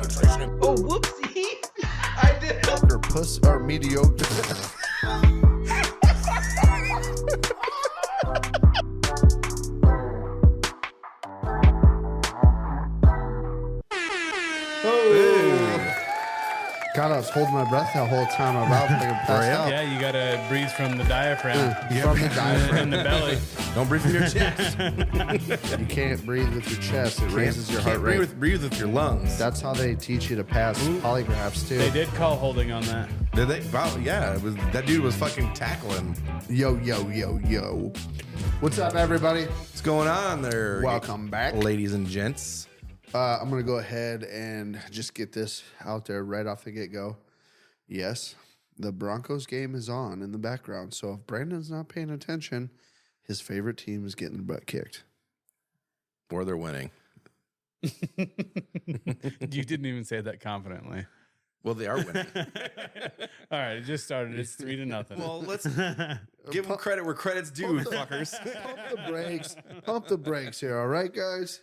penetration. Oh, whoopsie. I did. Or puss or mediocre. God, I was holding my breath the whole time. My mouth like passed out. Yeah, you gotta breathe from the diaphragm. From the diaphragm. In the belly. Don't breathe from your chest. You can't breathe with your chest. It raises your heart rate. Breathe with your lungs. That's how they teach you to pass polygraphs, too. They did call holding on that. Did they? Wow, yeah. It was, that dude was fucking tackling. Yo, yo, yo, yo. What's up, everybody? What's going on there? Welcome back. Ladies and gents. I'm going to go ahead and just get this out there right off the get-go. Yes, the Broncos game is on in the background, so if Brandon's not paying attention, his favorite team is getting the butt kicked. Or they're winning. You didn't even say that confidently. Well, they are winning. All right, it just started. It's 3-0. Well, let's give them credit where credit's due, fuckers. Pump the brakes. Pump the brakes here, all right, guys?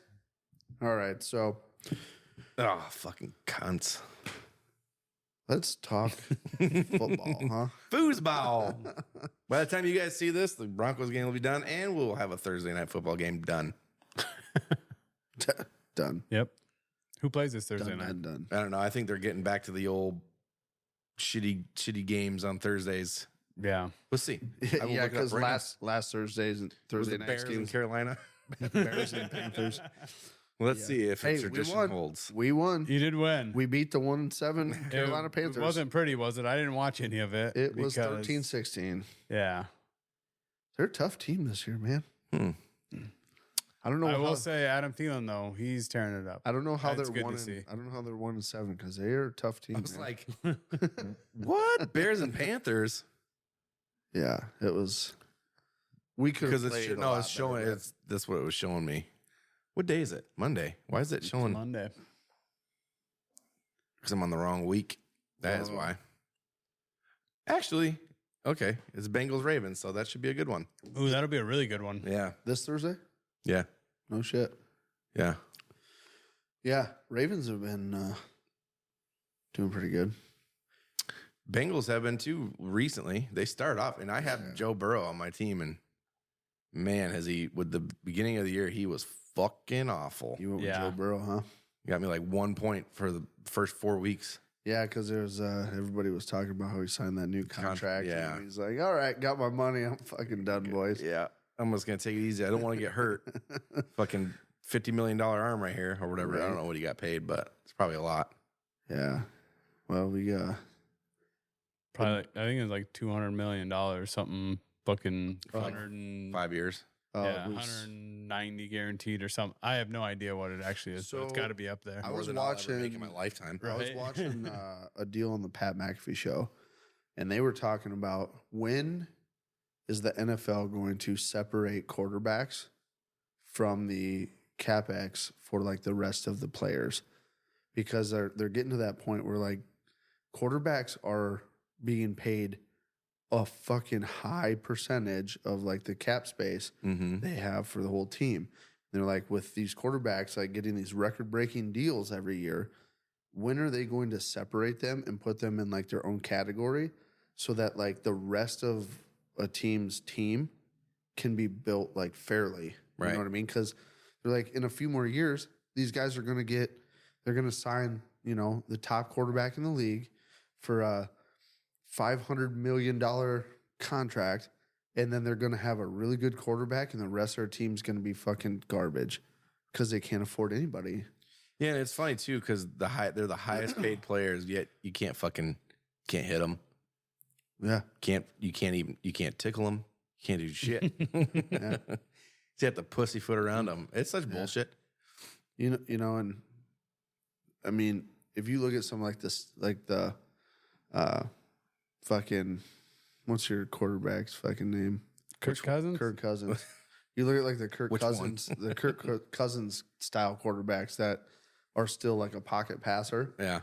All right, so Oh, fucking cunts. let's talk football, huh? Foosball. By the time you guys see this, the Broncos game will be done, and we'll have a Thursday night football game done. Done. Yep. Who plays this Thursday night? Done. I don't know. I think they're getting back to the old shitty games on Thursdays. Yeah. We'll see. I will Yeah, look it up because right now. last Thursday's and Was Thursday it night's Bears in games, Carolina. Bears and Panthers. Let's see if Hey, tradition we won. holds. We won. You did win. We beat the 1-7 Carolina Panthers. It wasn't pretty, was it? I didn't watch any of it. It was because- 13-16. Yeah. They're a tough team this year, man. Hmm. I don't know. I will say Adam Thielen, though, he's tearing it up. I don't know how That's they're good one. to see. I don't know how they're 1-7 because they are a tough team. I was man. like, what? Bears and Panthers? yeah, it was. We could Because have it's played. no, it's showing. It's that's what it was showing me. What day is it? Monday. Why is it It's showing? Monday. Because I'm on the wrong week. That is Oh. why. Actually, okay, it's Bengals Ravens, so that should be a good one. Ooh, that'll be a really good one. Yeah, this Thursday. yeah, No shit. yeah. Yeah, Ravens have been doing pretty good. Bengals have been too recently. They start off, and I have Joe Burrow on my team, and man, has he with the beginning of the year, he was fucking awful. You went with Yeah. Joe Burrow, huh? Got me like 1 point for the first 4 weeks. Yeah, because there's everybody was talking about how he signed that new contract. yeah. And he's like, all right, got my money. I'm fucking done, boys. Yeah, I'm just gonna take it easy. I don't want to get hurt. Fucking $50 million arm right here or whatever. I don't Right. know what he got paid, but it's probably a lot. Yeah. Well, we Probably, I think it's like $200 million, something fucking Oh. 100 and, 5 years. yeah, it was- 190 guaranteed or something. I have no idea what it actually is, but it's So, got to be up there. I More was than I'll ever make in watching- my lifetime. I was Right. watching a deal on the Pat McAfee show, and they were talking about when is the NFL going to separate quarterbacks from the CapEx for like the rest of the players, because they're getting to that point where like quarterbacks are being paid a fucking high percentage of like the cap space Mm-hmm. they have for the whole team. They're like, with these quarterbacks like getting these record-breaking deals every year, when are they going to separate them and put them in like their own category so that like the rest of a team's team can be built like fairly? You Right. know what I mean? Because they're like, in a few more years, these guys are going to they're going to sign, you know, the top quarterback in the league for a $500 million contract. And then they're going to have a really good quarterback, and the rest of their team's going to be fucking garbage because they can't afford anybody. Yeah, and it's funny too because they're the highest paid players, yet you can't hit them. Yeah. You can't tickle them. You can't do shit. Yeah. You have to pussyfoot around them. It's such Yeah. bullshit. You know, and I mean, if you look at something like this, like the fucking, what's your quarterback's fucking name? Kirk Cousins? Kirk Cousins. You look at like the Kirk Which one? Cousins, the Kirk Cousins style quarterbacks that are still like a pocket passer. Yeah.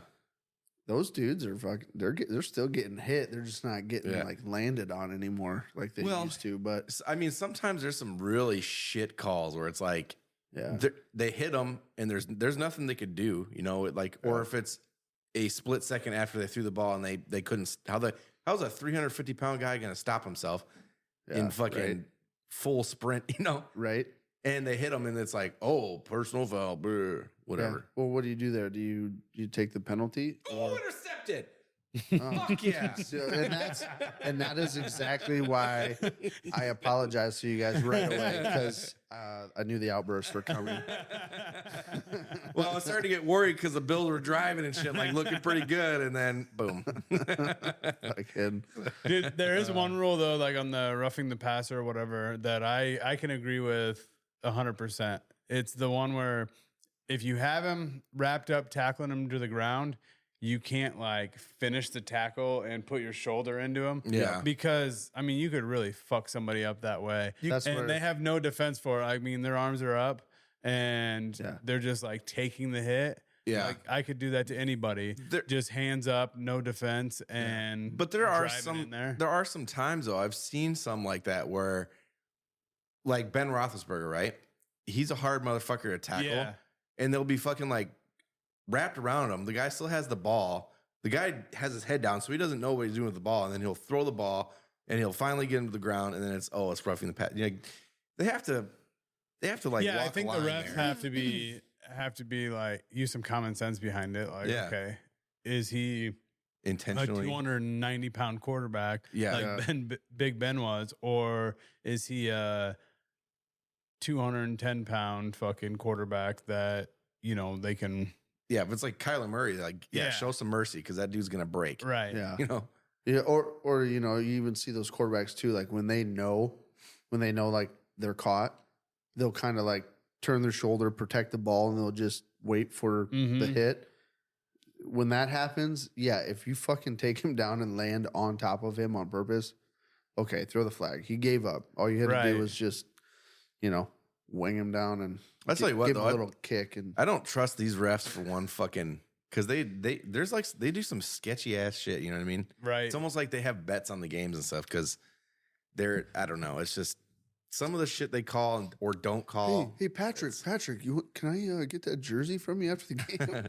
Those dudes are fucking. They're still getting hit. They're just not getting Yeah. like landed on anymore like they Well, used to. But I mean, sometimes there's some really shit calls where it's like Yeah. they hit him, and there's nothing they could do, you know, like, or if it's a split second after they threw the ball and they couldn't, how's a 350-pound guy going to stop himself in fucking full sprint, you know? Right. And they hit him, and it's like, oh, personal foul, whatever. Yeah. Well, what do you do there? Do you take the penalty? Oh, intercepted. Oh. Fuck yeah. So, and that is exactly why I apologize to you guys right away, because I knew the outbursts were coming. Well, I was starting to get worried because the Bills were driving and shit, like looking pretty good, and then boom. Not a kid. Dude, there is one rule though, like on the roughing the passer or whatever, that I can agree with 100%. It's the one where if you have him wrapped up tackling him to the ground, you can't like finish the tackle and put your shoulder into him. Yeah. Because I mean, you could really fuck somebody up that way. And they have no defense for it. I mean, their arms are up and they're just like taking the hit. Yeah. Like I could do that to anybody. Just hands up, no defense, and but there are some times though, I've seen some like that where, like Ben Roethlisberger, right? He's a hard motherfucker to tackle, and they'll be fucking like wrapped around him. The guy still has the ball. The guy has his head down, so he doesn't know what he's doing with the ball, and then he'll throw the ball, and he'll finally get him to the ground, and then it's roughing the pass. You know, they have to like. Yeah, walk I think the the line refs there. have to be like use some common sense behind it. Like, okay, is he a intentionally 290-pound quarterback? Yeah, like Big Ben was, or is he a 210-pound fucking quarterback that they can? Yeah, if it's like Kyler Murray, like show some mercy because that dude's gonna break. Right. Yeah. Yeah, or you even see those quarterbacks too, like when they know like they're caught, they'll kind of like turn their shoulder, protect the ball, and they'll just wait for the hit. When that happens, if you fucking take him down and land on top of him on purpose, okay, throw the flag. He gave up. All you had to do was just, wing him down and give him a little kick. And I don't trust these refs for one fucking, because they do some sketchy ass shit. You know what I mean? Right. It's almost like they have bets on the games and stuff because I don't know. It's just some of the shit they call or don't call. Hey, Patrick, can I get that jersey from you after the game?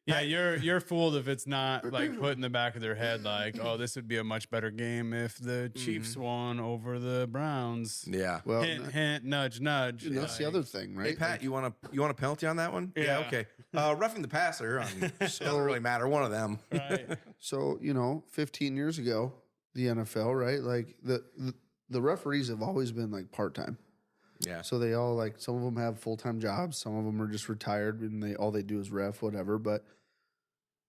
Yeah, you're fooled if it's not like put in the back of their head like, oh, this would be a much better game if the Chiefs won over the Browns. Yeah. Well, hint, nudge, nudge. That's the other thing, right? Hey Pat, you want a penalty on that one? Yeah. Okay. Roughing the passer doesn't really matter. One of them. Right. So 15 years ago, the NFL, right? Like the referees have always been like part time. Yeah. So they all like some of them have full time jobs, some of them are just retired and all they do is ref, whatever. But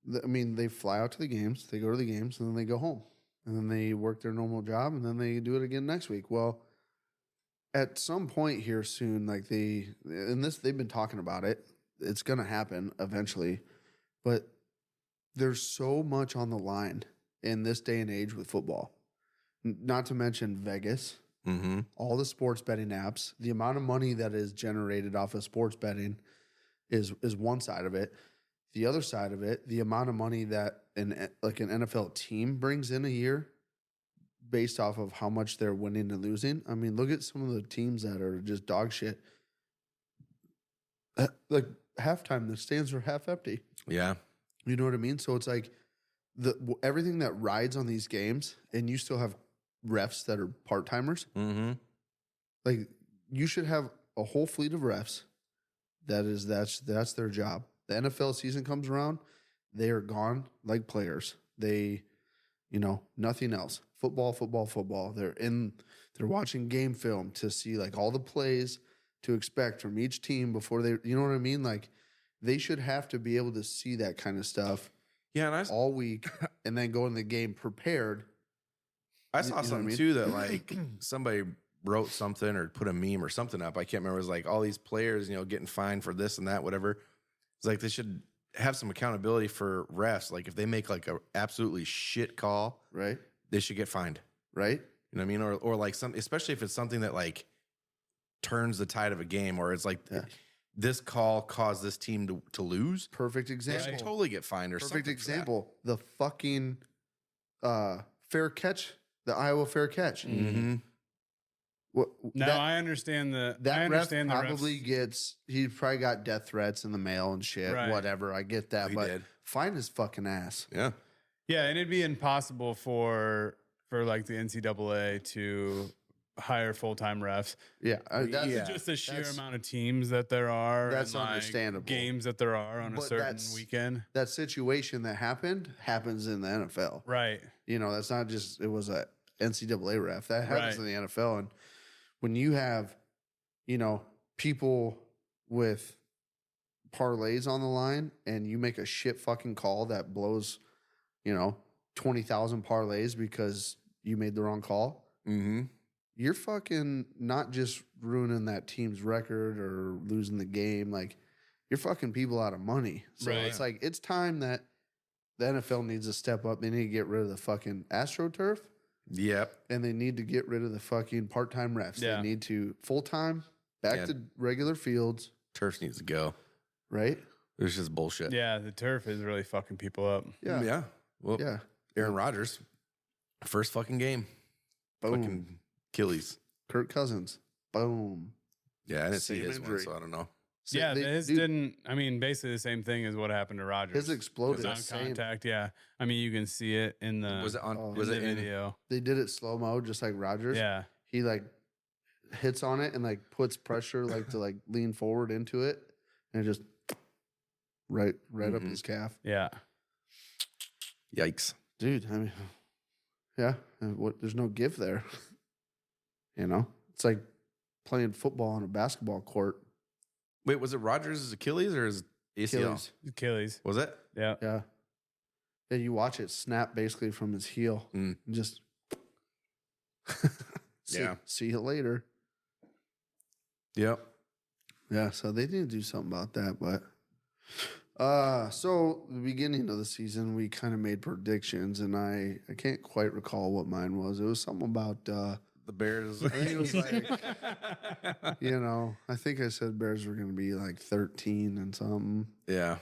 they fly out to the games, they go to the games, and then they go home, and then they work their normal job, and then they do it again next week. Well, at some point here soon, like they've been talking about it. It's gonna happen eventually, but there's so much on the line in this day and age with football. Not to mention Vegas. Mm-hmm. All the sports betting apps, the amount of money that is generated off of sports betting is one side of it. The other side of it, the amount of money that an NFL team brings in a year based off of how much they're winning and losing. I mean, look at some of the teams that are just dog shit. Like halftime, the stands are half empty. Yeah. You know what I mean? So it's like everything that rides on these games, and you still have refs that are part-timers. Mm-hmm. Like you should have a whole fleet of refs. That's their job. The NFL season comes around, they are gone like players. They, nothing else. Football. They're watching game film to see like all the plays to expect from each team before they, you know what I mean? Like they should have to be able to see that kind of stuff all week and then go in the game prepared. I saw something too that like somebody wrote something or put a meme or something up. I can't remember. It was like all these players, getting fined for this and that, whatever. It's like they should have some accountability for refs. Like if they make like a absolutely shit call, right? They should get fined, right? You know what I mean? Or like especially if it's something that like turns the tide of a game, or it's like this call caused this team to lose. Perfect example. They should totally get fined or something. Perfect example. The fucking fair catch. The Iowa fair catch. Mm-hmm. I understand the. That I understand ref the probably refs. he probably got death threats in the mail and shit. Right. Whatever, I get that, He but did. find his fucking ass. Yeah. Yeah, and it'd be impossible for like the NCAA to hire full-time refs. Yeah, that's, Yeah. Just the sheer That's- amount of teams that there are. That's and, like, understandable. Games that there are on a But certain weekend. that situation that happens in the NFL. Right. You know, that's not just it was a NCAA ref. That happens Right. in the NFL. And when you have, you know, people with parlays on the line and you make a shit fucking call that blows, you know, 20,000 parlays because you made the wrong call, Mm-hmm. you're fucking not just ruining that team's record or losing the game. Like, you're fucking people out of money. So Right. it's like, it's time that the NFL needs to step up. They need to get rid of the fucking AstroTurf Yep. and they need to get rid of the fucking part-time refs. Yeah. They need to full-time back Yeah. to regular fields, Turf needs to go. right? It's just bullshit. Yeah, the turf is really fucking people up. Yeah. Yeah. Well, Yeah. Aaron Rodgers, first fucking game. Boom. Fucking Achilles. Kirk Cousins. Boom. Yeah, I didn't see Same his injury. one, so I don't know. So Yeah, they- his dude, didn't. I mean, basically the same thing as what happened to Rodgers. his exploded. on Same. contact. Yeah, I mean, you can see it in the. Was it on? Oh. was in it the in? video? They did it slow-mo, just like Rodgers. Yeah, He like hits on it and like puts pressure like to like lean forward into it and just right up Mhm. his calf. yeah. Yikes! Dude, I mean, yeah, and there's no give there. You know, it's like playing football on a basketball court. Wait, was it Rodgers' Achilles or his ACL? Achilles. Achilles. Was it? Yeah. Yeah. Yeah, you watch it snap basically from his heel. Mm. And just Yeah. See you later. Yep. Yeah, so they need to do something about that, but so the beginning of the season we kind of made predictions and I can't quite recall what mine was. It was something about The Bears. I think it was like you know, I think I said Bears were gonna be like 13 and something. yeah.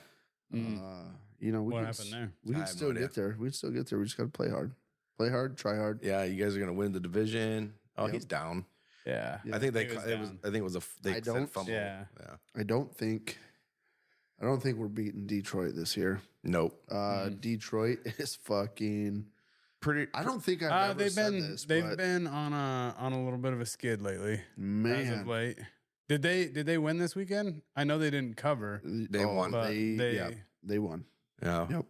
You know, we What could happened there? We I can have still no idea. get there. We'd still get there. We just gotta play hard. Play hard, try hard. Yeah, you guys are gonna win the division. Oh, Yep. he's down. Yeah. Yeah. I think He was down. I think it was a. They I said don't- fumble. Yeah. Yeah. I don't think we're beating Detroit this year. Nope. Detroit is fucking. Pretty. I don't think I've ever They've said been this. they've but been on a little bit of a skid lately. As man. of late. Did they win this weekend? I know they didn't cover. They won. But They won. Yeah. Yep.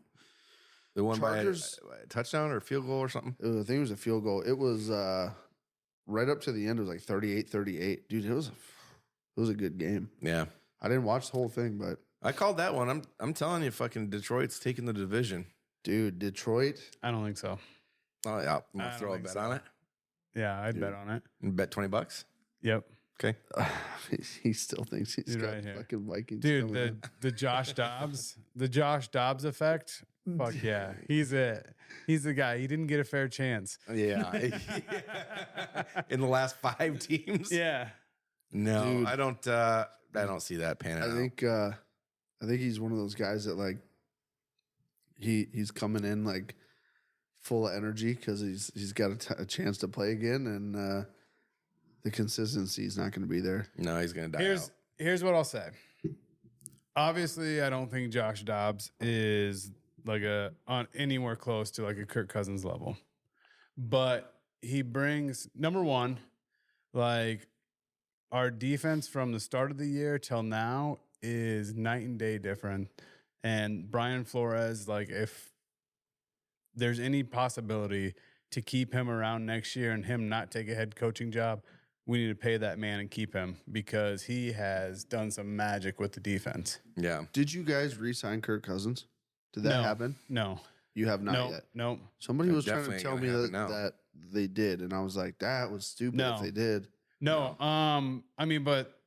They won Chargers- by a touchdown or a field goal or something. I think it was a field goal. It was right up to the end. It was like 38-38. Dude, it was a good game. Yeah. I didn't watch the whole thing, but I called that one. I'm telling you, fucking Detroit's taking the division. dude, Detroit. I don't think so. Oh yeah, I'm I gonna don't throw a think bet so. on it. Yeah, I'd Dude. bet on it. And bet $20. Yep. Okay. He still thinks he's Dude, got right here. fucking Vikings. Dude, coming the in. the Josh Dobbs effect. Fuck yeah. He's it. He's the guy. He didn't get a fair chance. Yeah. In the last 5 teams. Yeah. No, Dude. I don't see that panning out. I think he's one of those guys that like he's coming in like full of energy because he's got a chance to play again, and the consistency is not going to be there. No, he's gonna die out. Here's what I'll say. Obviously, I don't think Josh Dobbs is like on anywhere close to like a Kirk Cousins level. But he brings number one, like our defense from the start of the year till now is night and day different. And Brian Flores, like if there's any possibility to keep him around next year and him not take a head coaching job, we need to pay that man and keep him because he has done some magic with the defense. Yeah. Did you guys re-sign Kirk Cousins? Did that No. happen? No, You have not no, yet. no. Somebody That was trying to definitely tell ain't me gonna that, happen now. that they did, and I was like, that was stupid No. if they did. No, I mean, but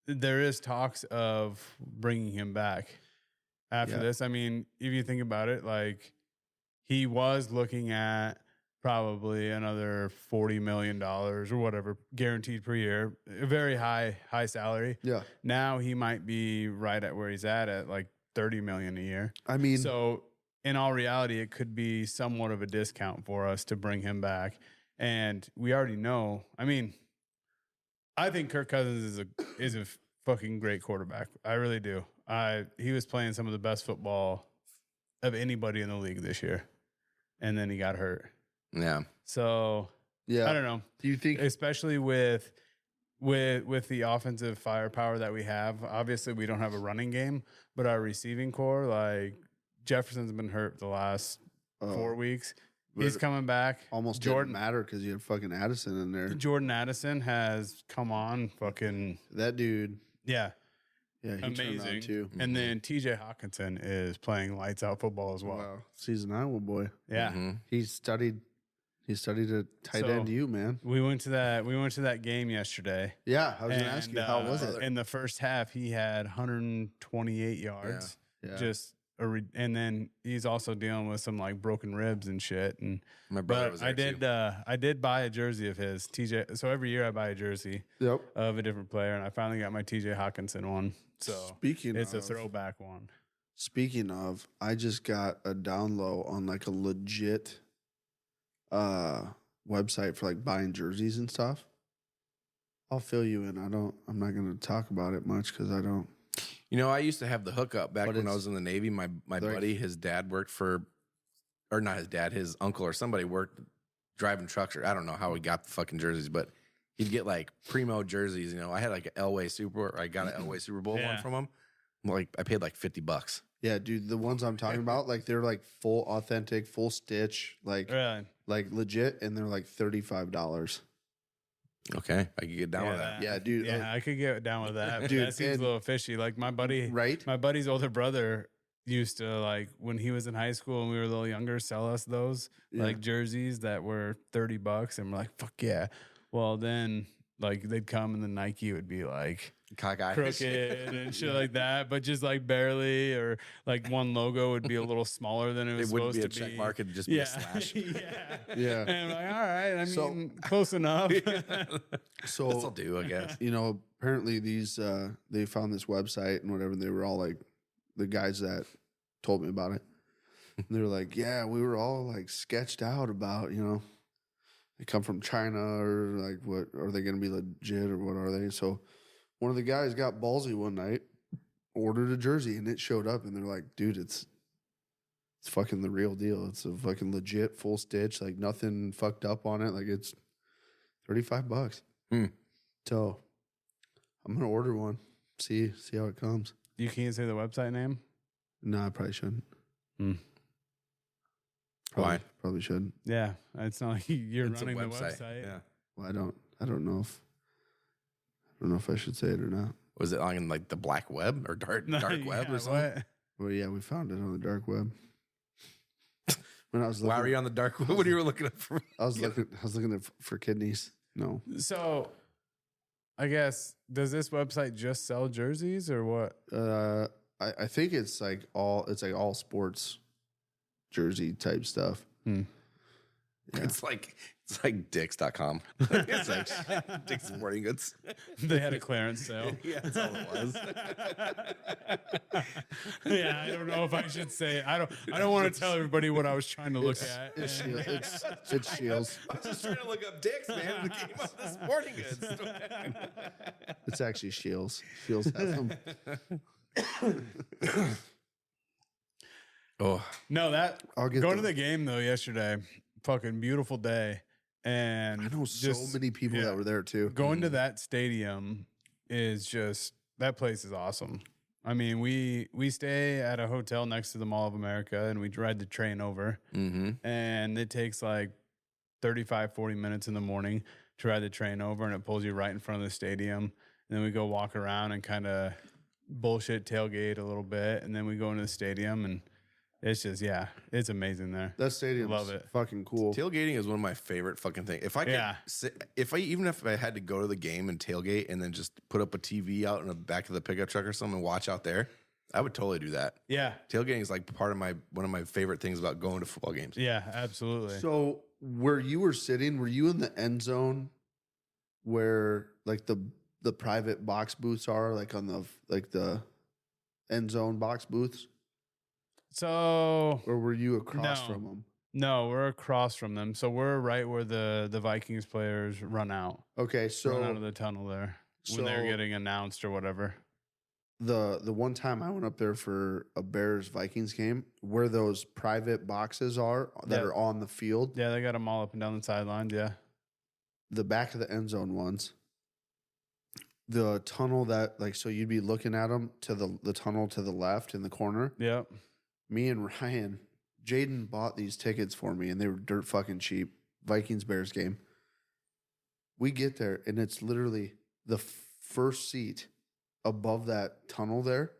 there is talks of bringing him back after Yeah. this. I mean, if you think about it, like he was looking at probably another $40 million or whatever guaranteed per year, a very high salary. Yeah, Now he might be right at where he's at like 30 million a year. I mean, So in all reality, it could be somewhat of a discount for us to bring him back. And we already know, I mean, I think Kirk Cousins is a fucking great quarterback. I really do. He was playing some of the best football of anybody in the league this year, and then he got hurt. Yeah. So I don't know. Do you think, especially with the offensive firepower that we have? Obviously, we don't have a running game, but our receiving core, like Jefferson's been hurt the last 4 weeks. He's coming back. Almost didn't matter because you had fucking Addison in there. Jordan Addison has come on, fucking that dude. Yeah, he amazing turned on too. And then TJ Hawkinson is playing lights out football as well. Wow, season Iowa boy. Yeah, he studied a tight end. You man. We went to that game yesterday. Yeah, I was gonna ask you how was it? In the first half, he had 128 yards. Yeah. And then he's also dealing with some like broken ribs and shit. And my brother was there too. I did buy a jersey of his TJ. So every year I buy a jersey of a different player, and I finally got my TJ Hawkinson one. So it's a throwback one. Speaking of, I just got a down low on like a legit website for like buying jerseys and stuff. I'll fill you in. I'm not going to talk about it much because I don't. You know, I used to have the hookup back when I was in the Navy. My buddy, his dad worked for, or not his dad, his uncle or somebody worked driving trucks. Or I don't know how he got the fucking jerseys, but he'd get like primo jerseys. You know, I had like an Elway I got an Elway Super Bowl one from him. Like I paid like $50. Yeah, dude, the ones I'm talking about, like they're like full authentic, full stitch, like legit, and they're like $35. Okay, I could get down with that. Yeah, dude. Yeah, I could get down with that. Dude, that seems a little fishy. Like my buddy's older brother used to, like when he was in high school and we were a little younger, sell us those like jerseys that were $30, and we're like, fuck yeah. Well, then like they'd come and the Nike would be like crooked and shit like that, but just like barely, or like one logo would be a little smaller than it was supposed to be. It wouldn't be a check mark, it'd just be a slash. Yeah. And I'm like, all right, I mean, close enough. So this'll do, I guess. You know, apparently these they found this website and whatever, and they were all like the guys that told me about it. And they were like, yeah, we were all like sketched out about, you know, they come from China, or like what are they gonna be legit, or what are they? So one of the guys got ballsy one night, ordered a jersey, and it showed up, and they're like, dude, it's fucking the real deal. It's a fucking legit full stitch, like nothing fucked up on it. Like it's $35. So I'm gonna order one. See how it comes. You can't say the website name? No, I probably shouldn't. Why? Probably shouldn't. Yeah, it's not like you're running the website. Yeah. Well, I don't know if I should say it or not. Was it on like the black web or dark web or something? What? Well, yeah, we found it on the dark web. When I was looking, why were you on the dark web? What were you looking at for? I was looking for kidneys. No. So, I guess, does this website just sell jerseys or what? I think it's like all sports jersey type stuff. Yeah. It's like Dicks.com. It's like Dick's Sporting Goods. They had a clearance sale. Yeah, that's all it was. Yeah, I don't know if I should say it. I don't want to tell everybody what I was trying to look at. It's Shields. I was just trying to look up Dicks, man. It came up with Sporting Goods. It's actually Shields. Shields has them. Oh no, going to the game though yesterday, fucking beautiful day, and I know so many people that were there too. Going to that stadium is just, that place is awesome. I mean, we stay at a hotel next to the Mall of America, and we ride the train over, and it takes like 35-40 minutes in the morning to ride the train over, and it pulls you right in front of the stadium. And then we go walk around and kind of bullshit tailgate a little bit, and then we go into the stadium, and it's just, it's amazing there. That stadium, love it, fucking cool. Tailgating is one of my favorite fucking things. If I could, even if I had to go to the game and tailgate and then just put up a TV out in the back of the pickup truck or something and watch out there, I would totally do that. Yeah, tailgating is like one of my favorite things about going to football games. Yeah, absolutely. So where you were sitting, were you in the end zone where like the private box booths are, like on the end zone box booths? So, or were you across from them? No, we're across from them. So we're right where the Vikings players run out. Okay, Run out of so the tunnel there when they're getting announced or whatever. the one time I went up there for a Bears Vikings game, where those private boxes are that are on the field, Yeah, they got them all up and down the sidelines. Yeah. the back of the end zone ones, the tunnel that like so you'd be looking at them to the tunnel to the left in the corner. Yep. Me and Ryan, Jaden bought these tickets for me, and they were dirt fucking cheap. Vikings Bears game. We get there, and it's literally the first seat above that tunnel there.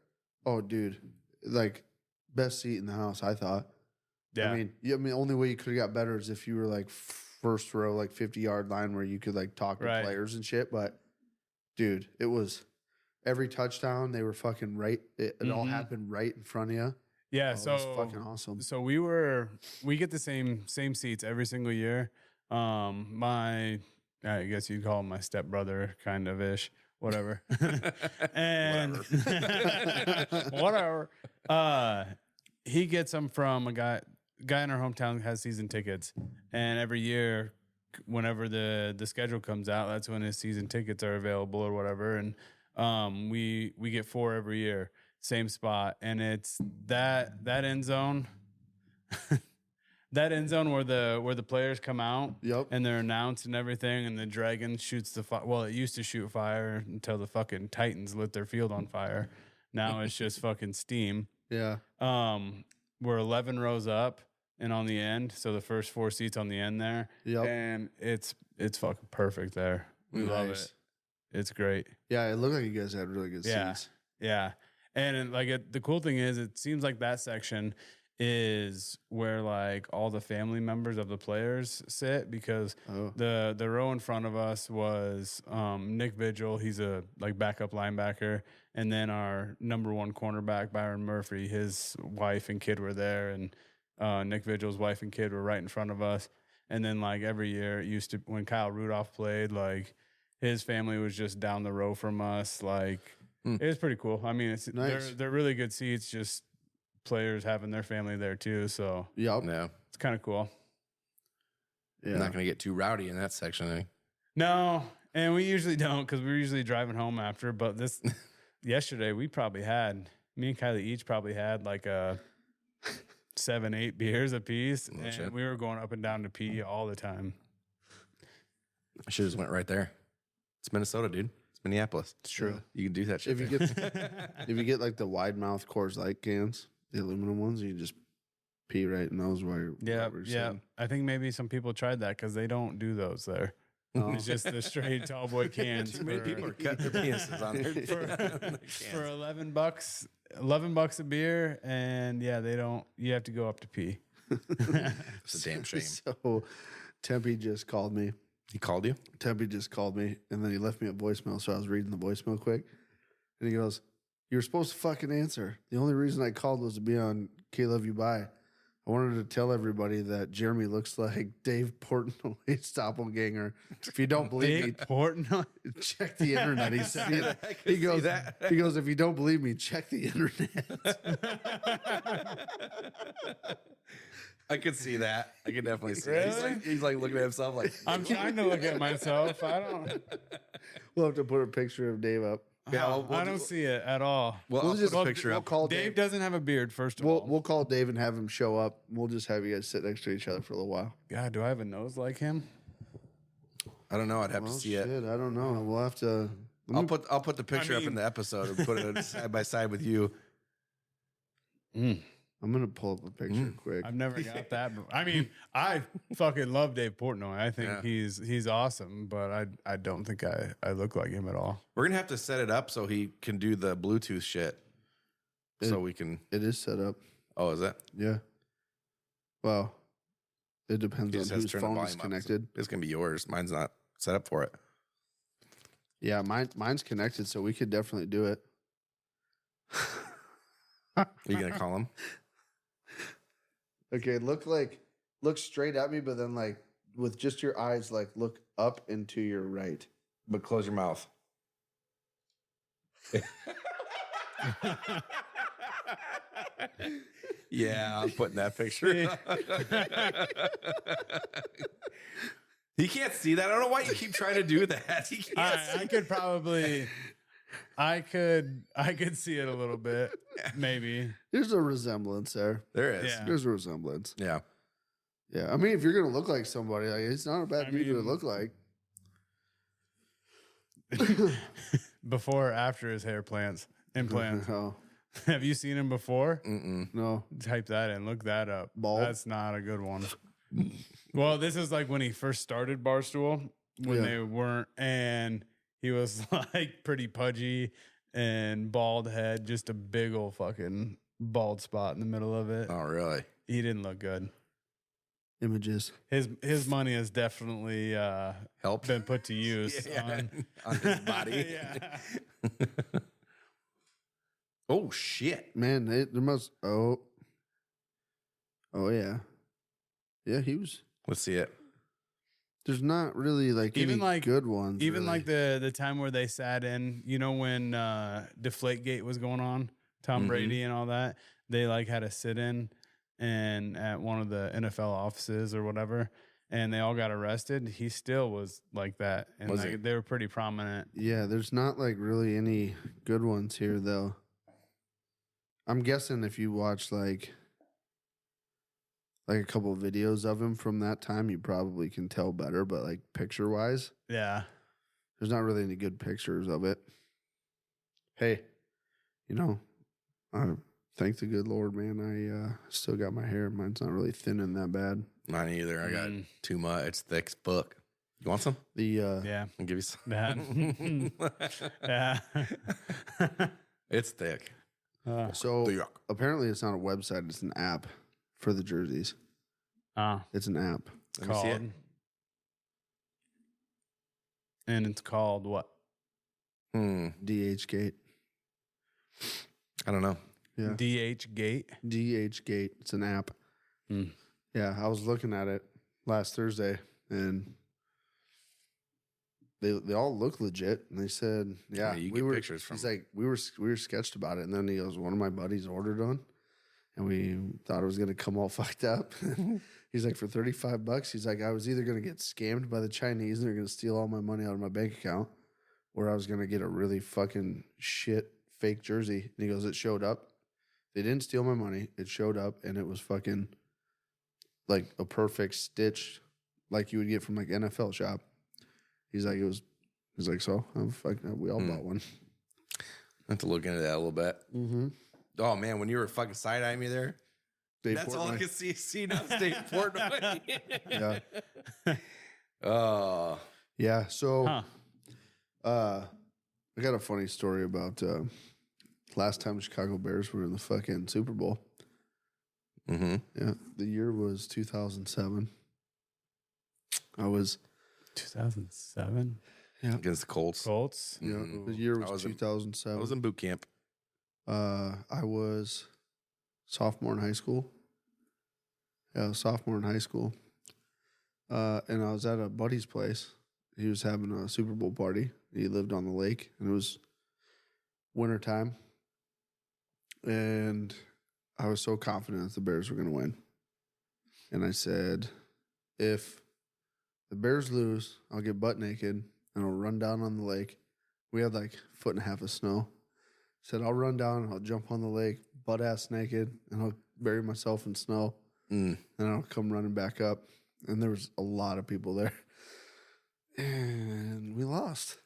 Oh, dude, like best seat in the house, I thought. Yeah. I mean, only way you could have got better is if you were like first row, like 50-yard line, where you could like talk to players and shit. But dude, it was every touchdown. They were fucking right. It all happened right in front of you. Yeah, it was fucking awesome. So we get the same seats every single year. I guess you'd call him my stepbrother, kind of ish, whatever. And whatever. He gets them from a guy in our hometown has season tickets, and every year, whenever the schedule comes out, that's when his season tickets are available or whatever. And we get 4 every year. Same spot, and it's that end zone, that end zone where the players come out, and they're announced and everything, and the dragon shoots the fire. Well, it used to shoot fire until the fucking Titans lit their field on fire. Now it's just fucking steam. Yeah. We're 11 rows up and on the end, so the first 4 seats on the end there. Yep. And it's fucking perfect there. We love it. It's great. Yeah, it looked like you guys had really good seats. Yeah. And the cool thing is, it seems like that section is where like all the family members of the players sit, because the row in front of us was Nick Vigil. He's a like backup linebacker, and then our number 1 cornerback Byron Murphy. His wife and kid were there, and Nick Vigil's wife and kid were right in front of us. And then like every year, it used to when Kyle Rudolph played, like his family was just down the row from us, like. It was pretty cool. I mean, it's nice. They're really good seats. Just players having their family there too. So yeah, it's kind of cool. Yeah, not going to get too rowdy in that section. Eh? No, and we usually don't, because we're usually driving home after. But yesterday me and Kylie each probably had like 7-8 beers a piece, and we were going up and down to pee all the time. I should have just went right there. It's Minnesota, dude. Minneapolis. It's true. Yeah. You can do that shit. If you get like the wide mouth Coors Light cans, the aluminum ones, you just pee right in those while you're sitting. I think maybe some people tried that because they don't do those there. Oh. It's just the straight tall boy cans. Too many people are cutting their penises on there for $11 a beer, and they don't. You have to go up to pee. It's a damn shame. So Tempe just called me. He called you? Tempe just called me, and then he left me a voicemail, so I was reading the voicemail quick. And he goes, "You were supposed to fucking answer. The only reason I called was to be on KLYB. I wanted to tell everybody that Jeremy looks like Dave Portnoy's Doppelganger. If you don't believe me, Portnoy? Check the internet." He said, he goes, "If you don't believe me, check the internet." I could see that. I could definitely see Really? that. He's like looking at himself like, I'm trying to look at myself. I don't. We'll have to put a picture of Dave up. Yeah, I don't see it at all. Well, I'll just put a picture up. Call Dave doesn't have a beard, first of all. We'll call Dave and have him show up. We'll just have you guys sit next to each other for a little while. God, do I have a nose like him? I don't know. I'd have to see it. I don't know. We'll have to. I'll put the picture up in the episode and put it side by side with you. I'm gonna pull up a picture quick. I've never got that. I mean, I fucking love Dave Portnoy. I think he's awesome, but I don't think I look like him at all. We're gonna have to set it up so he can do the Bluetooth shit. So we can. It is set up. Oh, is that? Yeah. Well, it depends He on just has whose to turn the phone volume is up. connected. It's gonna be yours. Mine's not set up for it. Yeah, mine's connected, so we could definitely do it. Are you gonna call him? Okay, look straight at me, but then like with just your eyes, like look up and to your right. But close your mouth. Yeah, I'm putting that picture. He can't see that. I don't know why you keep trying to do that. He can't see. I could probably, I could see it a little bit, maybe. There's a resemblance there. There is. Yeah. There's a resemblance. Yeah. Yeah. I mean, if you're gonna look like somebody, like it's not a bad dude to look like. Before or after his hair implants. Oh, Have you seen him before? no. Type that in. Look that up. Bald? That's not a good one. Well, this is like when he first started Barstool, when they weren't, and he was like pretty pudgy and bald head, just a big old fucking bald spot in the middle of it. Oh, really? He didn't look good. Images. His money has definitely Help been put to use on his body. Yeah. Oh shit, Man, there must. Oh, yeah. Yeah, he was. let's see it. There's not really like Even any like- good ones. Even really. like the time where they sat in, you know, when Deflategate was going on, Tom Mhm. Brady and all that, they like had a sit in and at one of the NFL offices or whatever, and they all got arrested. He still was like that, and Was like, he? they were pretty prominent. Yeah, there's not like really any good ones here though. I'm guessing if you watch like a couple of videos of him from that time, you probably can tell better. But like picture wise, Yeah, there's not really any good pictures of it. Hey, you know, I thank the good Lord, man. I still got my hair. Mine's not really thinning that bad. Mine either. I got too much. It's thick as book. You want some? The yeah, I'll give you some. that. Yeah. It's thick. so Yuck. apparently it's not a website; it's an app for the jerseys. It's an app. Let me see it. Called, and it's called what? DH Gate. I don't know. Yeah. DH Gate. DH Gate. It's an app. Hmm. Yeah, I was looking at it last Thursday, and they all look legit. And they said, "Yeah, Yeah, you we get were." pictures from He's like, "We were sketched about it," and then he goes, "One of my buddies ordered one, and we thought it was gonna come all fucked up." He's like, "For $35," he's like, "I was either gonna get scammed by the Chinese and they're gonna steal all my money out of my bank account, or I was gonna get a really fucking shit fake jersey." And he goes, "It showed up. They didn't steal my money. It showed up, and it was fucking like a perfect stitch, like you would get from like NFL shop." He's like, He's like, "So we all bought one." I have to look into that a little bit. Mm-hmm. Oh man, when you were fucking side eyeing me there, that's all I could see now. State Portnoy. Yeah. Oh, Yeah. So, Huh. I got a funny story about last time Chicago Bears were in the fucking Super Bowl. mm-hmm. Yeah, the year was 2007. I was 2007 Against the Colts. Colts. yeah. Mhm. The year I was was in- 2007. I was in boot camp. I was sophomore in high school. Yeah, sophomore in high school. And I was at a buddy's place. He was having a Super Bowl party. He lived on the lake, and it was wintertime. And I was so confident that the Bears were going to win. And I said, if the Bears lose, I'll get butt naked and I'll run down on the lake. We had like a foot and a half of snow. Said, I'll run down, I'll jump on the lake, butt ass naked, and I'll bury myself in snow. And I'll come running back up. And there was a lot of people there. And we lost.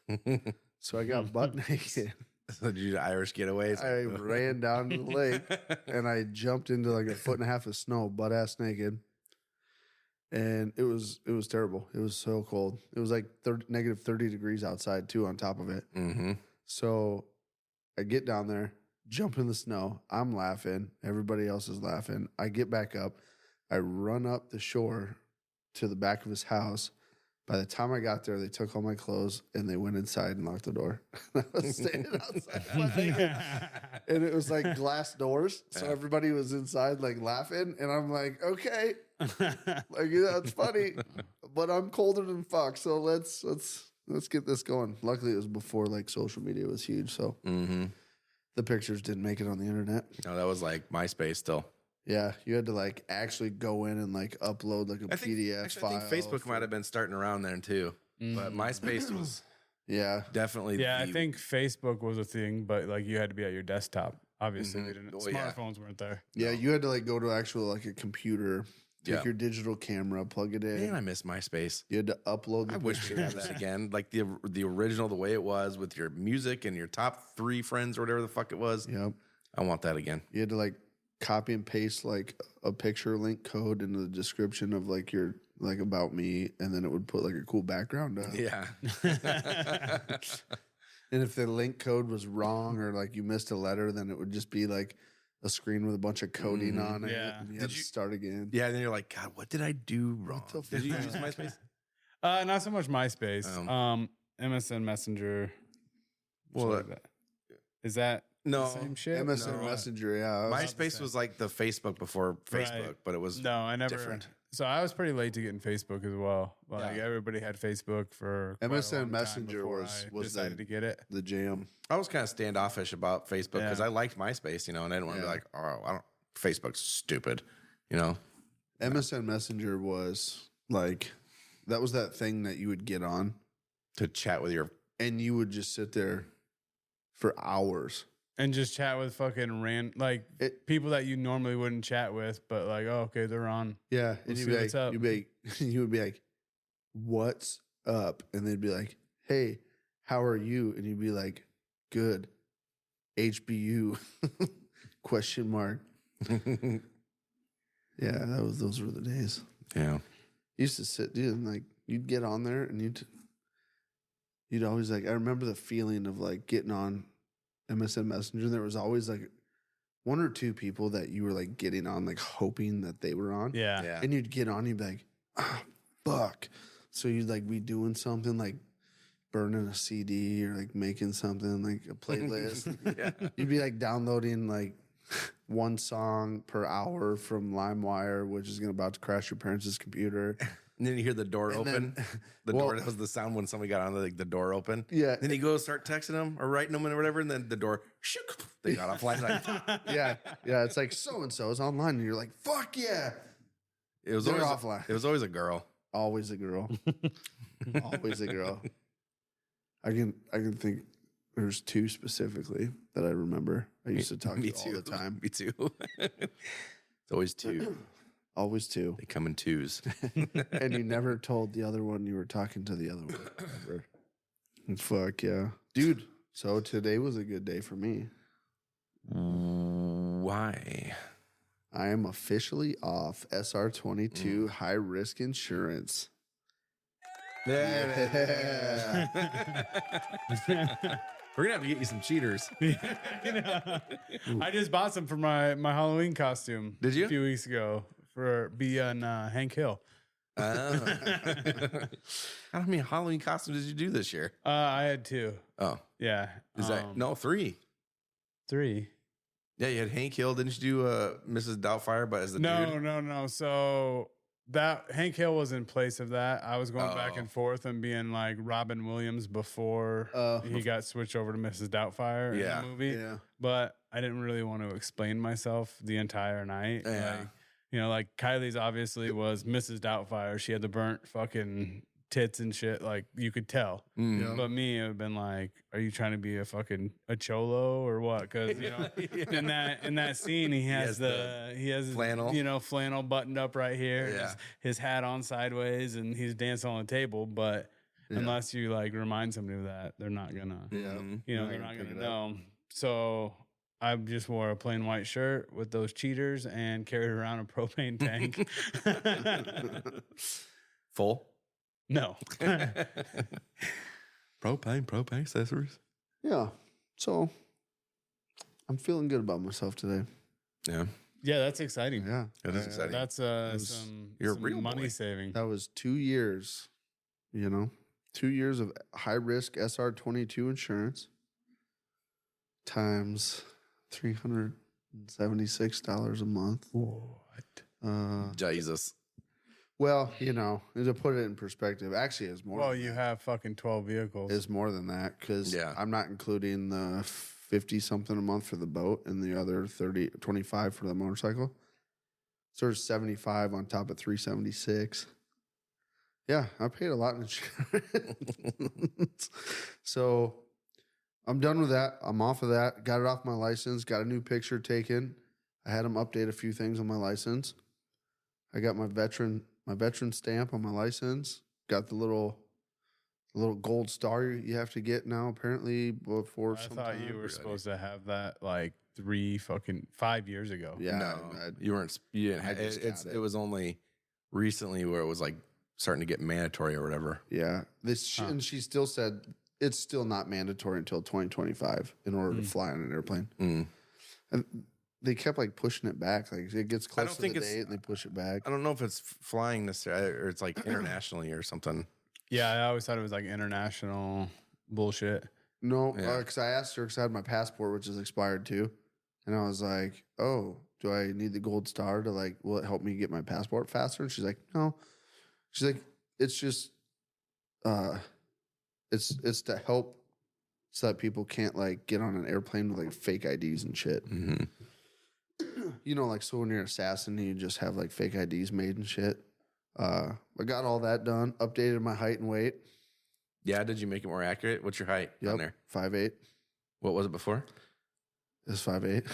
So I got butt naked. So did you do Irish getaways? I ran down to the lake and I jumped into like a foot and a half of snow, butt ass naked. And it was terrible. It was so cold. It was like negative 30 degrees outside too on top of it. Mm-hmm. So I get down there, jump in the snow. I'm laughing. Everybody else is laughing. I get back up. I run up the shore to the back of his house. By the time I got there, they took all my clothes and they went inside and locked the door. I was standing outside. And it was like glass doors. So everybody was inside like laughing. And I'm like, okay. Like, yeah, it's funny. But I'm colder than fuck. So let's get this going. Luckily, it was before like social media was huge. So Mm-hmm. the pictures didn't make it on the internet. No, that was like MySpace still. Yeah, you had to like actually go in and like upload like a PDF file. I think Facebook might have been starting around then too, but MySpace was definitely. Yeah, I think Facebook was a thing, but like you had to be at your desktop. Obviously, we didn't. Smartphones weren't there. Yeah, you had to like go to actual like a computer, take your digital camera, plug it in. Man, I miss MySpace. You had to upload. I wish we had that again, like the original, the way it was with your music and your top 3 friends or whatever the fuck it was. Yep, I want that again. You had to like copy and paste like a picture link code into the description of like your like about me, and then it would put like a cool background up. Yeah. And if the link code was wrong or like you missed a letter, then it would just be like a screen with a bunch of coding on it. Yeah. And you had to start again. Yeah, and then you're like, God, what did I do wrong? Did you use MySpace? Not so much MySpace. MSN Messenger. Well, is that no same shit? MSN Messenger, yeah. MySpace was like the Facebook before Facebook, Right. but it was I never. different. So I was pretty late to getting Facebook as well. Like everybody had Facebook for quite a MSN long time Messenger before was I decided to get it. The jam. I was kind of standoffish about Facebook because I liked MySpace, and I didn't want to be like, oh, Facebook's stupid, MSN Messenger was like, that was that thing that you would get on to chat with your, and you would just sit there for hours. And just chat with fucking people that you normally wouldn't chat with, but like, oh, okay, they're on. Yeah, and Let's you'd see be what's like, up. you would be like, "What's up?" And they'd be like, "Hey, how are you?" And you'd be like, "Good." HBU question mark. Yeah, those were the days. Yeah, You used to sit, dude, and like you'd get on there, and you'd always like. I remember the feeling of like getting on MSN Messenger. There was always like 1 or 2 people that you were like getting on, like hoping that they were on. Yeah. And you'd get on, you'd be like, oh, fuck. So you'd like be doing something like burning a CD or like making something like a playlist. You'd be like downloading like 1 song per hour from LimeWire, which is about to crash your parents' computer. And then you hear the door open. Door, that was the sound when somebody got on the door open. Yeah. Then you go start texting them or writing them and whatever, and then the door, they got offline. Like, Yeah. It's like so-and-so is online, and you're like, fuck yeah. It was They're always offline. It was always a girl. Always a girl. Always a girl. I can think there's 2 specifically that I remember. I used to talk to all the time. Me too. It's always 2. Always 2. They come in 2s. And you never told the other one you were talking to the other one. Ever. Fuck yeah. Dude, so today was a good day for me. Why? I am officially off SR22 high risk insurance. Yeah. We're gonna have to get you some cheaters. I just bought some for my Halloween costume. Did you? A few weeks ago for being Hank Hill. How many Halloween costumes did you do this year? I had 2. Oh, Yeah. is that no 3? 3. Yeah, you had Hank Hill. Didn't you do Mrs. Doubtfire, but as the dude? No. So that Hank Hill was in place of that. I was going back and forth and being like Robin Williams before he got switched over to Mrs. Doubtfire in the movie. Yeah. But I didn't really want to explain myself the entire night. Yeah. Like Kylie's obviously was Mrs. Doubtfire. She had the burnt fucking tits and shit. Like you could tell. Yeah. But me, it would have been like, are you trying to be a cholo or what? Because in that scene, he has his flannel. Flannel buttoned up right here, Yeah. his hat on sideways, and he's dancing on the table. But unless you like remind somebody of that, they're not gonna. Yeah. They're not gonna know. So I just wore a plain white shirt with those cheaters and carried around a propane tank. Full? No. Propane accessories. Yeah. So I'm feeling good about myself today. Yeah. Yeah, that's exciting. Yeah. It is exciting. That's some You're a real money boy. saving. That was 2 years, 2 years of high risk SR22 insurance times $376 a month. What? Jesus. Well, to put it in perspective, actually it's more. Well, than you that. have fucking 12 vehicles. It's more than that because Yeah. I'm not including the 50 something a month for the boat and the other 25 for the motorcycle. So there's 75 on top of 376. Yeah, I paid a lot in insurance. So I'm done with that. I'm off of that. Got it off my license. Got a new picture taken. I had them update a few things on my license. I got my veteran stamp on my license. Got the little gold star you have to get now, apparently, before I thought you were supposed to have that like 5 years ago. Yeah. No, you weren't. You didn't. It was only recently where it was like starting to get mandatory or whatever. Yeah. And she still said it's still not mandatory until 2025 in order to fly on an airplane. And they kept like pushing it back. Like it gets close to the date and they push it back. I don't know if it's flying necessarily or it's like internationally or something. Yeah, I always thought it was like international bullshit. No, because I asked her because I had my passport, which is expired too. And I was like, oh, do I need the gold star to like, will it help me get my passport faster? And she's like, no. She's like, it's just, it's to help so that people can't like get on an airplane with like fake IDs and shit. Mm-hmm. You know, like so when you're an assassin, you just have like fake IDs made and shit. I got all that done, updated my height and weight. Yeah, did you make it more accurate? What's your height on there? 5'8". What was it before? It's 5'8".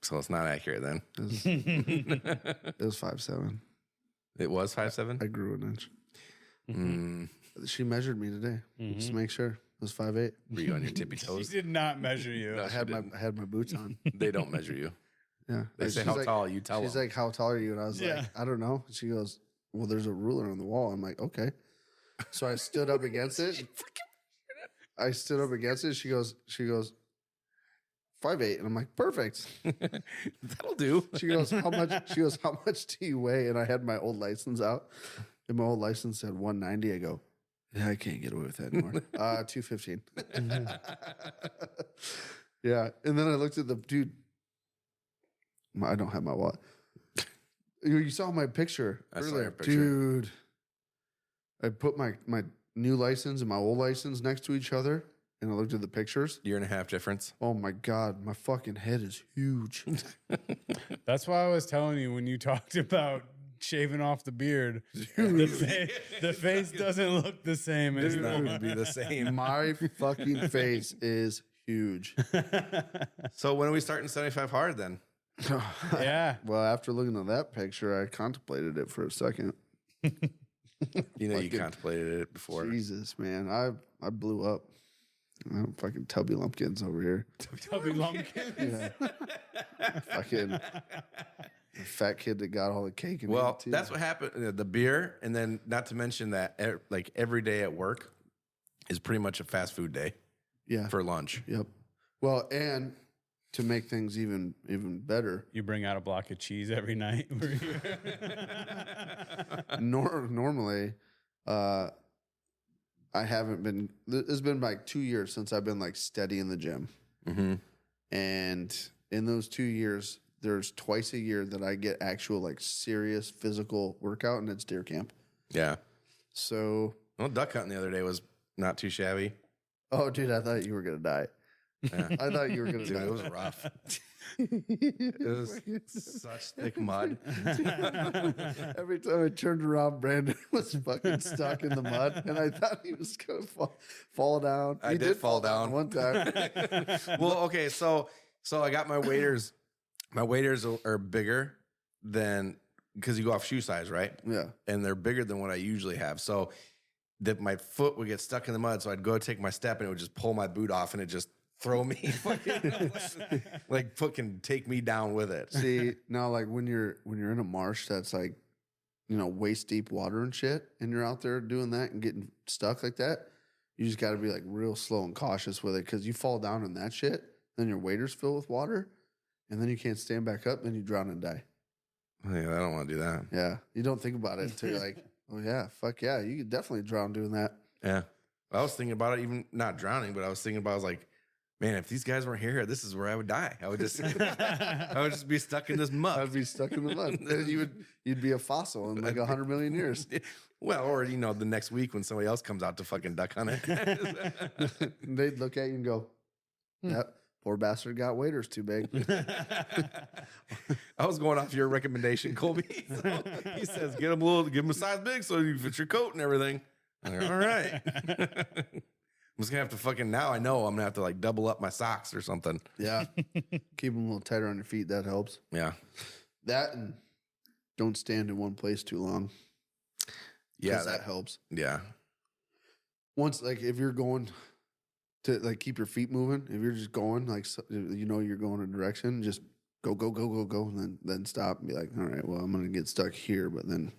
So it's not accurate then. It was 5'7". It was 5'7"? I grew an inch. She measured me today just to make sure. It was 5'8". Were you on your tippy toes? She did not measure you. No, I had my boots on. They don't measure you. Yeah. They say how tall you tell them. She's like, how tall are you? And I was like, I don't know. She goes, well, there's a ruler on the wall. I'm like, okay. So I stood up against it. I stood up against it. She goes, 5'8". And I'm like, perfect. That'll do. She goes, how much? She goes, how much do you weigh? And I had my old license out. And my old license said 190. I go, yeah, I can't get away with that anymore. 215. Yeah. And then I looked at the dude. I don't have my wallet. You saw my picture earlier. Saw your picture. Dude. I put my new license and my old license next to each other, and I looked at the pictures. 1.5 years difference. Oh my God, my fucking head is huge. That's why I was telling you when you talked about shaving off the beard, the face doesn't look the same It's anymore. not going to be the same. My fucking face is huge. So when are we starting 75 hard then? Yeah. Well, after looking at that picture, I contemplated it for a second. You know, you contemplated it before. Jesus, man. I blew up. I'm fucking Tubby Lumpkins over here. Tubby Lumpkins. Yeah. Fucking fat kid that got all the cake and Well, ate it too. that's what happened. The beer, and then not to mention that like every day at work is pretty much a fast food day. Yeah. For lunch. Yep. Well, and to make things even better, You bring out a block of cheese every night. normally, I haven't been. It's been like 2 years since I've been like steady in the gym, and in those 2 years, there's twice a year that I get actual like serious physical workout, and it's deer camp. Yeah. So, Well, duck hunting the other day was not too shabby. oh, dude, I thought you were gonna die. Yeah. I thought you were gonna Dude, die. it was rough. It was such thick mud. Every time I turned around, Brandon was fucking stuck in the mud, and I thought he was gonna fall down. I He did fall down one time. Well, okay, so I got my waders. My waders are bigger than because you go off shoe size, right? Yeah. And they're bigger than what I usually have. So that my foot would get stuck in the mud. So I'd go take my step and it would just pull my boot off and it just throw me like fucking take me down with it. See, now like when you're in a marsh that's like, you know, waist deep water and shit, and you're out there doing that and getting stuck like that, you just got to be like real slow and cautious with it because you fall down in that shit, then your waders fill with water, and then you can't stand back up, then you drown and die. Yeah, I don't want to do that. Yeah, you don't think about it until you're like, oh yeah, fuck yeah, you could definitely drown doing that. Yeah. I was thinking about it, even not drowning, but I was thinking about, I was like, man, if these guys weren't here, this is where I would die. I would just be stuck in this mud. I'd be stuck in the mud. And you'd be a fossil in like 100 million years. Well, or, you know, the next week when somebody else comes out to fucking duck hunt it. They'd look at you and go, that Poor bastard got waiters too big. I was going off your recommendation, Colby. So he says, give him a size big so you fit your coat and everything. I'm like, all right. I'm just gonna have to fucking, now I know I'm gonna have to like double up my socks or something. Yeah. Keep them a little tighter on your feet. That helps. Yeah. That and don't stand in one place too long. Yeah. That helps. Yeah. Once, like, if you're going to, like, keep your feet moving, if you're just going, like, you know, you're going in a direction, just go, and then stop and be like, all right, well, I'm going to get stuck here. But then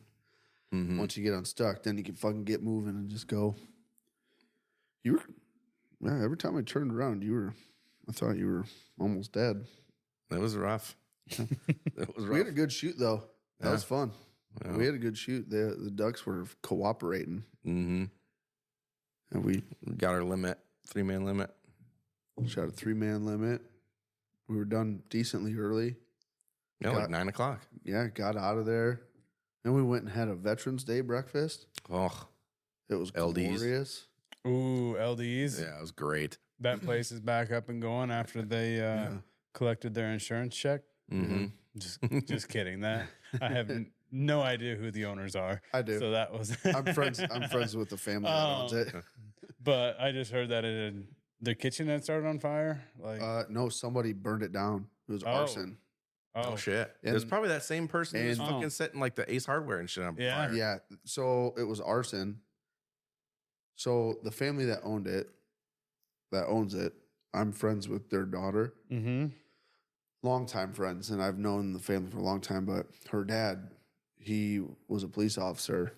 once you get unstuck, then you can fucking get moving and just go. Every time I turned around, I thought you were almost dead. That was rough. That was rough. We had a good shoot, though. That was fun. Yeah. We had a good shoot. The ducks were cooperating. Mm-hmm. And we got our limit, 3-man limit. shot a 3-man limit. We were done decently early. Yeah, like 9 o'clock. Yeah, got out of there. Then we went and had a Veterans Day breakfast. Oh, It was LDs. glorious. Ooh, LDs. yeah, it was great. That place is back up and going after they collected their insurance check. Mm-hmm. Just kidding. That I have no idea who the owners are. I do. So that was I'm friends with the family that owns it. But I just heard that the kitchen had started on fire. Like No, somebody burned it down. It was arson. Oh, shit. And- It was probably that same person who was and- fucking setting like the Ace Hardware and shit on Yeah. fire. Yeah. So it was arson. So the family that owns it, I'm friends with their daughter. Mm-hmm. Longtime friends, and I've known the family for a long time. But her dad, he was a police officer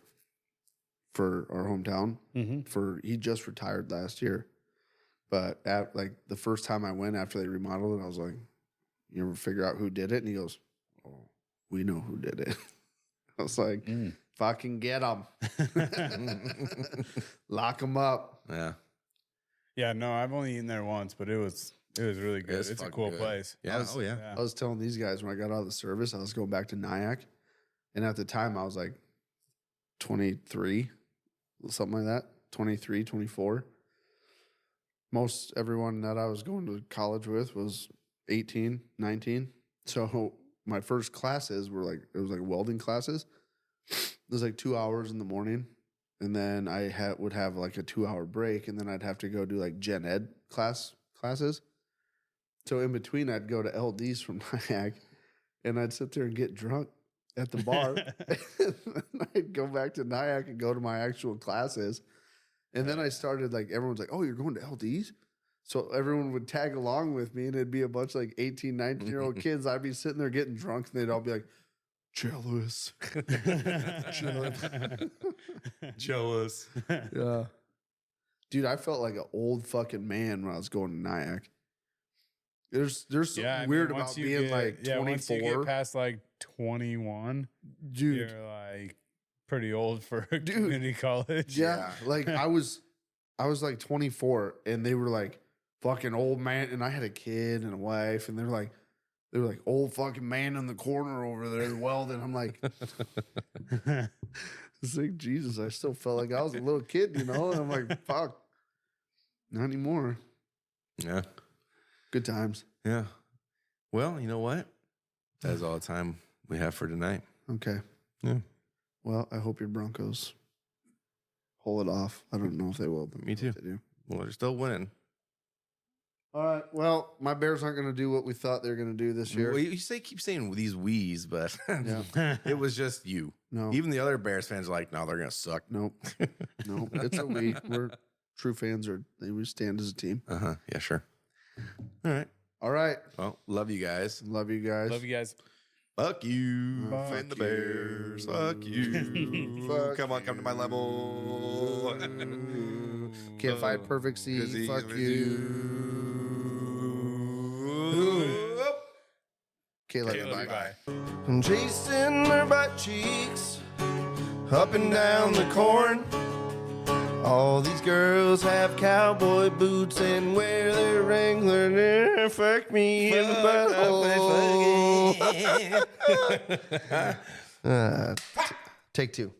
for our hometown. Mm-hmm. He just retired last year. But like the first time I went after they remodeled it, I was like, "You ever figure out who did it?" And he goes, "Oh, we know who did it." I was like, "Fucking get them, lock them up." Yeah. Yeah, no, I've only eaten there once, but it was really good. It's a fucking cool good. place. Yeah. Yeah. I was telling these guys when I got out of the service, I was going back to Nyack. And at the time, I was like 23, something like that, 23, 24. Most everyone that I was going to college with was 18, 19. So my first classes were like, it was like welding classes. It was like 2 hours in the morning. And then I would have like a 2-hour break. And then I'd have to go do like gen ed classes. So in between, I'd go to LD's from Nyack, and I'd sit there and get drunk at the bar. And I'd go back to Nyack and go to my actual classes. And then I started like, everyone's like, "Oh, you're going to LD's?" So everyone would tag along with me, and it'd be a bunch of like 18, 19-year-old kids. I'd be sitting there getting drunk, and they'd all be like, "Jealous." Jealous. Yeah. Dude, I felt like an old fucking man when I was going to Nyack. There's something weird about being like 24. Once you get past like 21, dude, you're like pretty old for a community college. Yeah, like I was like 24, and they were like fucking old man, and I had a kid and a wife, and they were like old fucking man in the corner over there welding. I'm like, it's like Jesus. I still felt like I was a little kid, you know. And I'm like, fuck, not anymore. Yeah. Good times. Yeah. Well, you know what? That's all the time we have for tonight. Okay. Yeah. Well, I hope your Broncos pull it off. I don't know if they will, but Me too. They do. Well, they're still winning. All right. Well, my Bears aren't going to do what we thought they were going to do this year. Well, you keep saying these we's, but Yeah. it was just you. No. Even the other Bears fans are like, no, they're gonna suck. Nope. Nope. It's a we. We're true fans. We stand as a team. Yeah, sure. All right. All right. Well, love you guys. Love you guys. Love you guys. Fuck you. Fuck Fan the you. Bears. Fuck you. Fuck come on, come to my level. Can't find perfect seed. Fuck you. KLYB. Bye. I'm chasing her butt cheeks up and down the corn. All these girls have cowboy boots and wear their Wrangler. Fuck me in the butthole. Take two.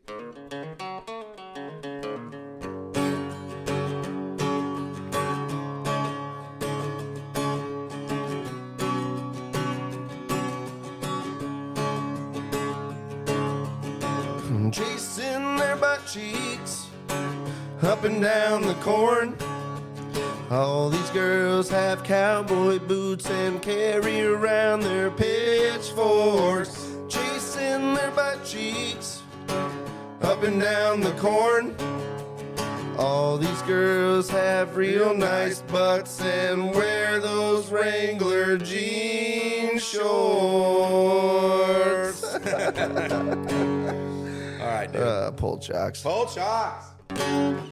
chasing their butt cheeks up and down the corn. All these girls have cowboy boots and carry around their pitchforks, chasing their butt cheeks up and down the corn. All these girls have real nice butts and wear those Wrangler jean shorts. All right, dude. Pulled shocks. Pulled shocks.